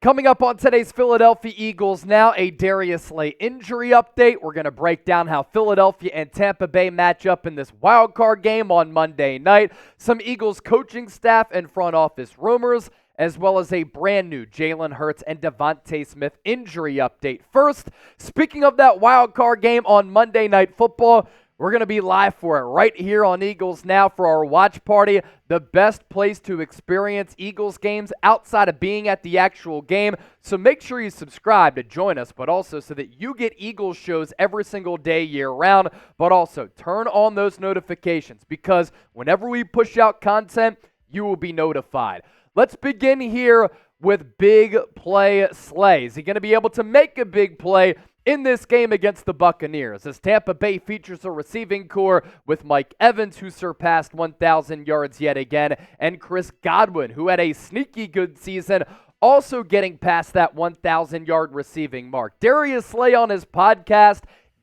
Coming up on today's Philadelphia Eagles Now, a Darius Slay injury update. We're going to break down how Philadelphia and Tampa Bay match up in this wild card game on Monday night, some Eagles coaching staff and front office rumors, as well as a brand new Jalen Hurts and DeVonta Smith injury update. First, speaking of that wild card game on Monday Night Football, we're going to be live for it right here on Eagles Now for our watch party, the best place to experience Eagles games outside of being at the actual game. So make sure you subscribe to join us, but also so that you get Eagles shows every single day year-round, but also turn on those notifications because whenever we push out content, you will be notified. Let's begin here with big play Slay. Is he going to be able to make a big play in this game against the Buccaneers, as Tampa Bay features a receiving core with Mike Evans, who surpassed 1,000 yards yet again, and Chris Godwin, who had a sneaky good season, also getting past that 1,000-yard receiving mark. Darius Slay on his podcast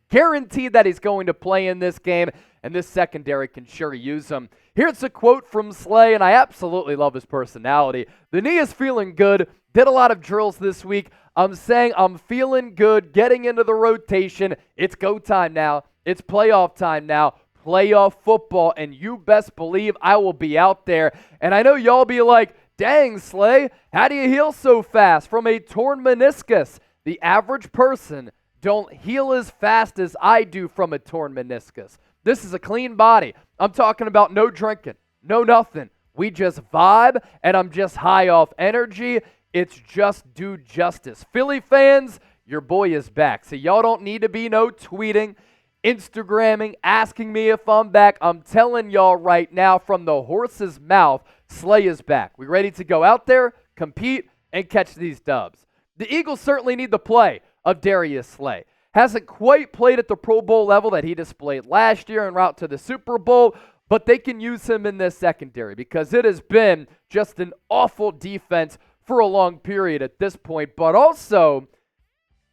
guaranteed that he's going to play in this game, and this secondary can sure use him. Here's a quote from Slay, and I absolutely love his personality. "The knee is feeling good. Did a lot of drills this week. I'm saying I'm feeling good, getting into the rotation. It's go time now. It's playoff time now. Playoff football, and you best believe I will be out there." And I know y'all be like, dang, Slay, how do you heal so fast from a torn meniscus? The average person don't heal as fast as I do from a torn meniscus. This is a clean body. I'm talking about no drinking, no nothing. We just vibe, and I'm just high off energy. It's just do justice. Philly fans, your boy is back. So y'all don't need to be no tweeting, Instagramming, asking me if I'm back. I'm telling y'all right now from the horse's mouth, Slay is back. We ready to go out there, compete, and catch these dubs. The Eagles certainly need the play of Darius Slay. Hasn't quite played at the Pro Bowl level that he displayed last year en route to the Super Bowl, but they can use him in this secondary because it has been just an awful defense for a long period at this point. But also,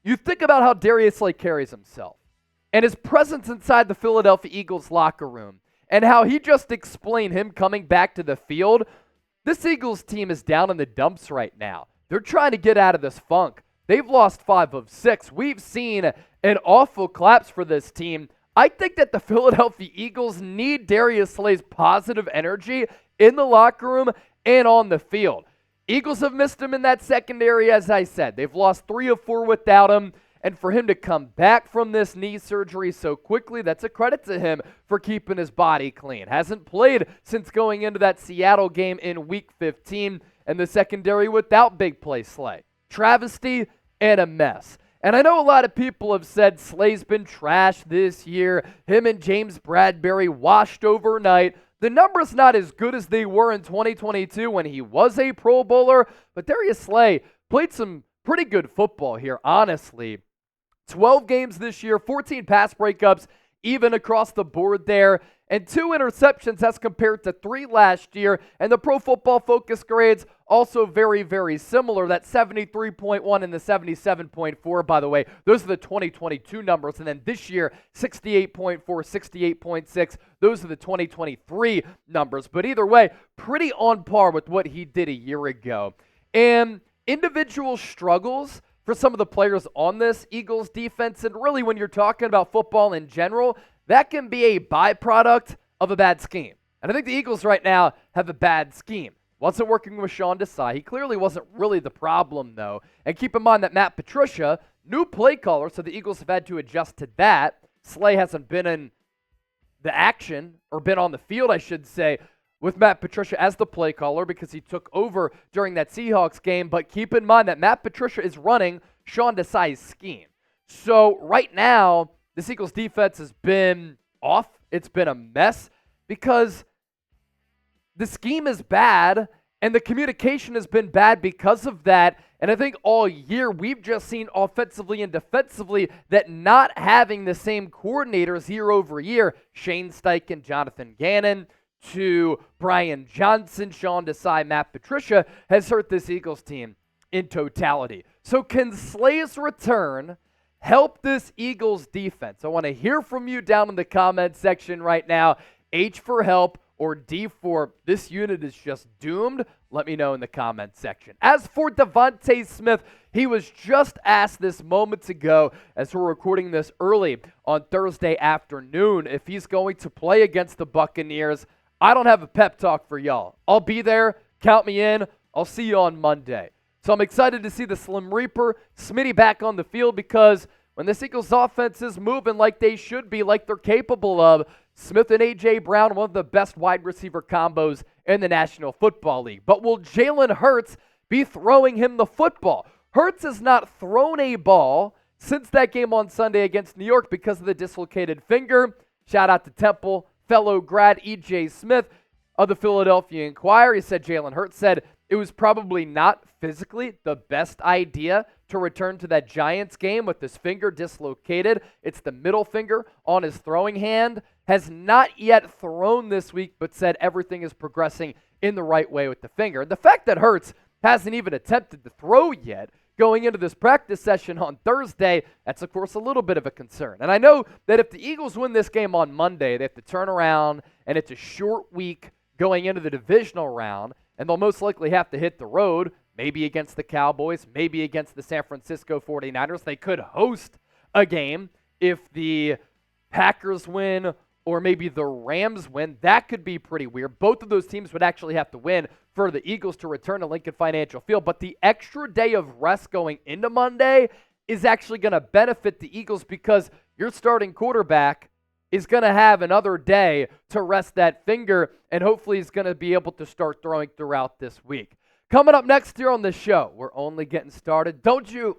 you think about how Darius Slay carries himself and his presence inside the Philadelphia Eagles locker room and how he just explained him coming back to the field. This Eagles team is down in the dumps right now. They're trying to get out of this funk. They've lost 5 of 6. We've seen an awful collapse for this team. I think that the Philadelphia Eagles need Darius Slay's positive energy in the locker room and on the field. Eagles have missed him in that secondary, as I said. They've lost 3 of 4 without him. And for him to come back from this knee surgery so quickly, that's a credit to him for keeping his body clean. Hasn't played since going into that Seattle game in Week 15. And the secondary without big play Slay. Travesty and a mess. And I know a lot of people have said Slay's been trashed this year. Him and James Bradberry washed overnight. The numbers not as good as they were in 2022 when he was a Pro Bowler, but Darius Slay played some pretty good football here, honestly. 12 games this year, 14 pass breakups, even across the board there, and 2 interceptions as compared to 3 last year. And the Pro Football Focus grades also very, very similar. That 73.1 and the 77.4, by the way. Those are the 2022 numbers. And then this year, 68.4, 68.6. Those are the 2023 numbers. But either way, pretty on par with what he did a year ago. And individual struggles for some of the players on this Eagles defense, and really when you're talking about football in general, that can be a byproduct of a bad scheme. And I think the Eagles right now have a bad scheme. Wasn't working with Sean Desai. He clearly wasn't really the problem, though. And keep in mind that Matt Patricia, new play caller, so the Eagles have had to adjust to that. Slay hasn't been in the action, or been on the field, I should say, with Matt Patricia as the play caller because he took over during that Seahawks game. But keep in mind that Matt Patricia is running Sean Desai's scheme. So right now, this Eagles defense has been off. It's been a mess because the scheme is bad and the communication has been bad because of that. And I think all year we've just seen offensively and defensively that not having the same coordinators year over year, Shane Steichen, Jonathan Gannon, to Brian Johnson, Sean Desai, Matt Patricia, has hurt this Eagles team in totality. So can Slay's return help this Eagles defense? I want to hear from you down in the comment section right now. H for help or D for this unit is just doomed. Let me know in the comments section. As for DeVonta Smith, he was just asked this moments ago as we're recording this early on Thursday afternoon if he's going to play against the Buccaneers. I don't have a pep talk for y'all. I'll be there. Count me in. I'll see you on Monday. So I'm excited to see the Slim Reaper, Smitty, back on the field because when this Eagles offense is moving like they should be, like they're capable of, Smith and A.J. Brown, one of the best wide receiver combos in the National Football League. But will Jalen Hurts be throwing him the football? Hurts has not thrown a ball since that game on Sunday against New York because of the dislocated finger. Shout out to Temple, fellow grad E.J. Smith of the Philadelphia Inquirer. He said Jalen Hurts said it was probably not physically the best idea to return to that Giants game with his finger dislocated. It's the middle finger on his throwing hand. Has not yet thrown this week, but said everything is progressing in the right way with the finger. The fact that Hurts hasn't even attempted to throw yet going into this practice session on Thursday, that's, of course, a little bit of a concern. And I know that if the Eagles win this game on Monday, they have to turn around, and it's a short week going into the divisional round, and they'll most likely have to hit the road, maybe against the Cowboys, maybe against the San Francisco 49ers. They could host a game if the Packers win or maybe the Rams win. That could be pretty weird. Both of those teams would actually have to win for the Eagles to return to Lincoln Financial Field. But the extra day of rest going into Monday is actually going to benefit the Eagles because your starting quarterback is going to have another day to rest that finger, and hopefully he's going to be able to start throwing throughout this week. Coming up next year on the show, we're only getting started. Don't you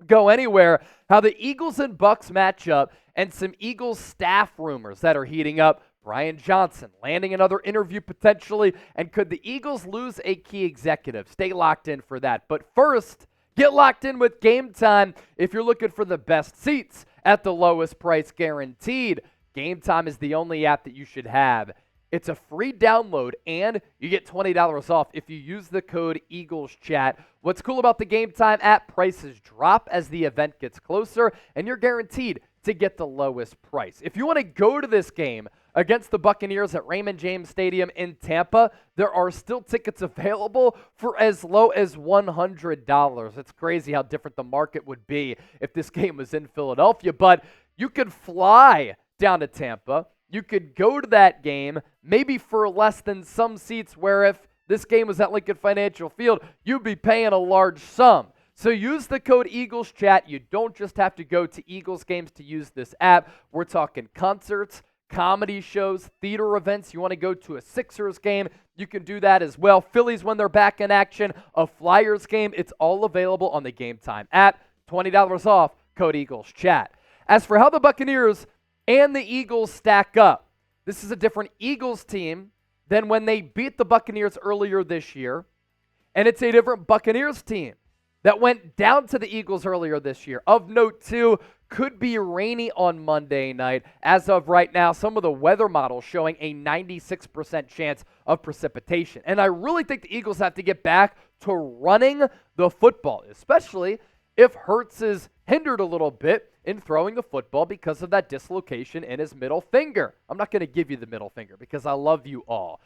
go anywhere. How the Eagles and Bucs match up and some Eagles staff rumors that are heating up. Brian Johnson landing another interview potentially. And could the Eagles lose a key executive? Stay locked in for that. But first, get locked in with Game Time if you're looking for the best seats at the lowest price guaranteed. Game Time is the only app that you should have. It's a free download, and you get $20 off if you use the code EaglesChat. What's cool about the Game Time app, prices drop as the event gets closer, and you're guaranteed to get the lowest price. If you want to go to this game against the Buccaneers at Raymond James Stadium in Tampa, there are still tickets available for as low as $100. It's crazy how different the market would be if this game was in Philadelphia, but you could fly down to Tampa. You could go to that game maybe for less than some seats where if this game was at Lincoln Financial Field, you'd be paying a large sum. So use the code EaglesChat. You don't just have to go to Eagles games to use this app. We're talking concerts, comedy shows, theater events. You want to go to a Sixers game, you can do that as well. Phillies when they're back in action, a Flyers game. It's all available on the Game Time app. $20 off, code EaglesChat. As for how the Buccaneers and the Eagles stack up, this is a different Eagles team than when they beat the Buccaneers earlier this year. And it's a different Buccaneers team that went down to the Eagles earlier this year. Of note, too, could be rainy on Monday night. As of right now, some of the weather models showing a 96% chance of precipitation. And I really think the Eagles have to get back to running the football, especially if Hurts is hindered a little bit in throwing the football because of that dislocation in his middle finger. I'm not going to give you the middle finger because I love you all.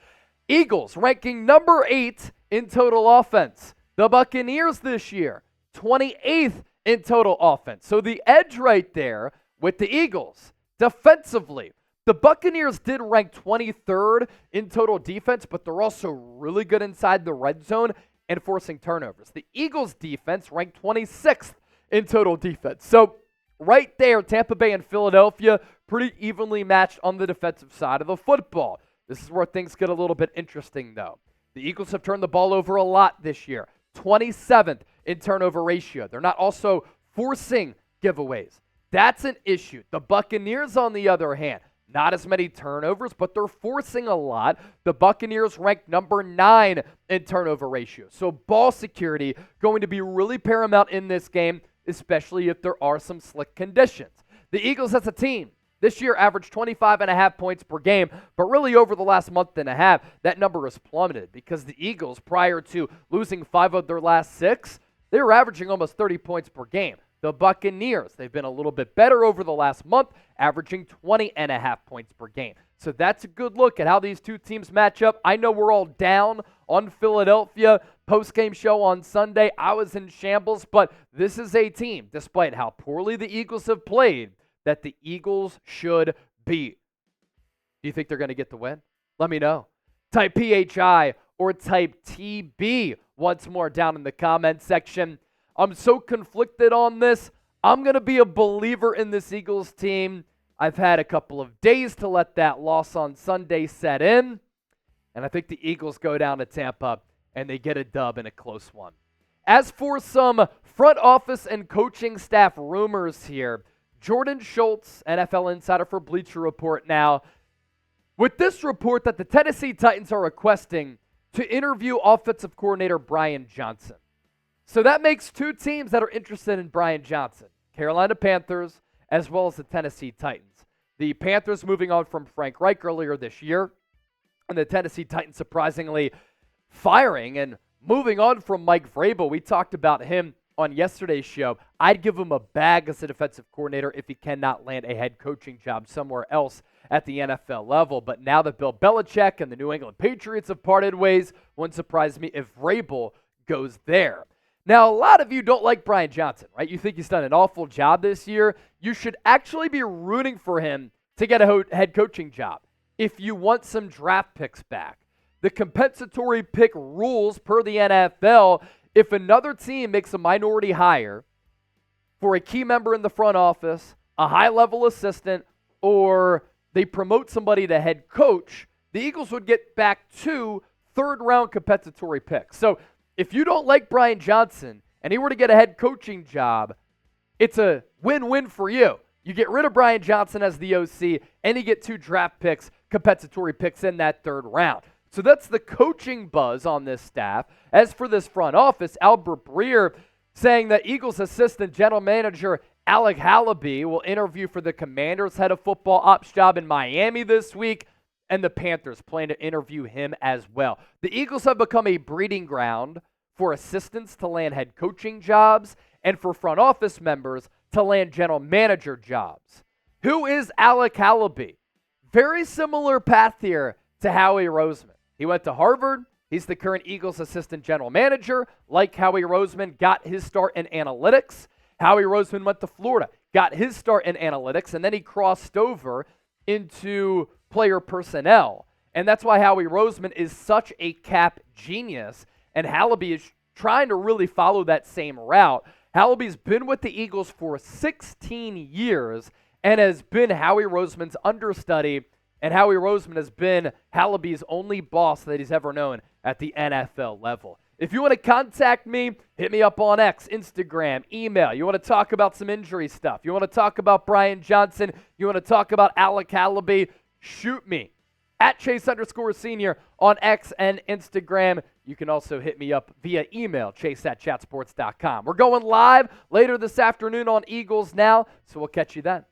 Eagles ranking number 8 in total offense. The Buccaneers this year, 28th in total offense. So the edge right there with the Eagles defensively. The Buccaneers did rank 23rd in total defense, but they're also really good inside the red zone and forcing turnovers. The Eagles defense ranked 26th in total defense. So right there, Tampa Bay and Philadelphia pretty evenly matched on the defensive side of the football. This is where things get a little bit interesting, though. The Eagles have turned the ball over a lot this year. 27th in turnover ratio. They're not also forcing giveaways. That's an issue. The Buccaneers, on the other hand, not as many turnovers, but they're forcing a lot. The Buccaneers ranked number 9 in turnover ratio. So ball security going to be really paramount in this game, especially if there are some slick conditions. The Eagles as a team this year averaged 25.5 points per game, but really over the last month and a half, that number has plummeted because the Eagles, prior to losing 5 of their last 6, they were averaging almost 30 points per game. the Buccaneers. They've been a little bit better over the last month, averaging 20.5 points per game. So that's a good look at how these two teams match up. I know we're all down on Philadelphia. Post-game show on Sunday, I was in shambles, but this is a team, despite how poorly the Eagles have played, that the Eagles should beat. Do you think they're going to get the win? Let me know. Type PHI or type TB once more down in the comment section. I'm so conflicted on this. I'm going to be a believer in this Eagles team. I've had a couple of days to let that loss on Sunday set in, and I think the Eagles go down to Tampa and they get a dub in a close one. As for some front office and coaching staff rumors here, Jordan Schultz, NFL insider for Bleacher Report now, with this report that the Tennessee Titans are requesting to interview offensive coordinator Brian Johnson. So that makes two teams that are interested in Brian Johnson, Carolina Panthers as well as the Tennessee Titans. The Panthers moving on from Frank Reich earlier this year, and the Tennessee Titans surprisingly firing and moving on from Mike Vrabel. We talked about him on yesterday's show. I'd give him a bag as a defensive coordinator if he cannot land a head coaching job somewhere else at the NFL level. But now that Bill Belichick and the New England Patriots have parted ways, wouldn't surprise me if Vrabel goes there. Now, a lot of you don't like Brian Johnson, right? You think he's done an awful job this year. You should actually be rooting for him to get a head coaching job if you want some draft picks back. The compensatory pick rules per the NFL, if another team makes a minority hire for a key member in the front office, a high-level assistant, or they promote somebody to head coach, the Eagles would get back 2 third-round compensatory picks. So if you don't like Brian Johnson and he were to get a head coaching job, it's a win-win for you. You get rid of Brian Johnson as the OC, and you get 2 draft picks, compensatory picks in that third round. So that's the coaching buzz on this staff. As for this front office, Albert Breer saying that Eagles assistant general manager Alec Halaby will interview for the Commanders head of football ops job in Miami this week, and the Panthers plan to interview him as well. The Eagles have become a breeding ground for assistants to land head coaching jobs and for front office members to land general manager jobs. Who is Alec Halaby? Very similar path here to Howie Roseman. He went to Harvard. He's the current Eagles assistant general manager. Like Howie Roseman, got his start in analytics. Howie Roseman went to Florida, got his start in analytics, and then he crossed over into player personnel. And that's why Howie Roseman is such a cap genius, and Halaby is trying to really follow that same route. Halaby's been with the Eagles for 16 years and has been Howie Roseman's understudy, and Howie Roseman has been Halaby's only boss that he's ever known at the NFL level. If you want to contact me, hit me up on X, Instagram, email. You want to talk about some injury stuff. You want to talk about Brian Johnson. You want to talk about Alec Halaby. Shoot me at Chase_Senior on X and Instagram. You can also hit me up via email, chase@chatsports.com. We're going live later this afternoon on Eagles Now, so we'll catch you then.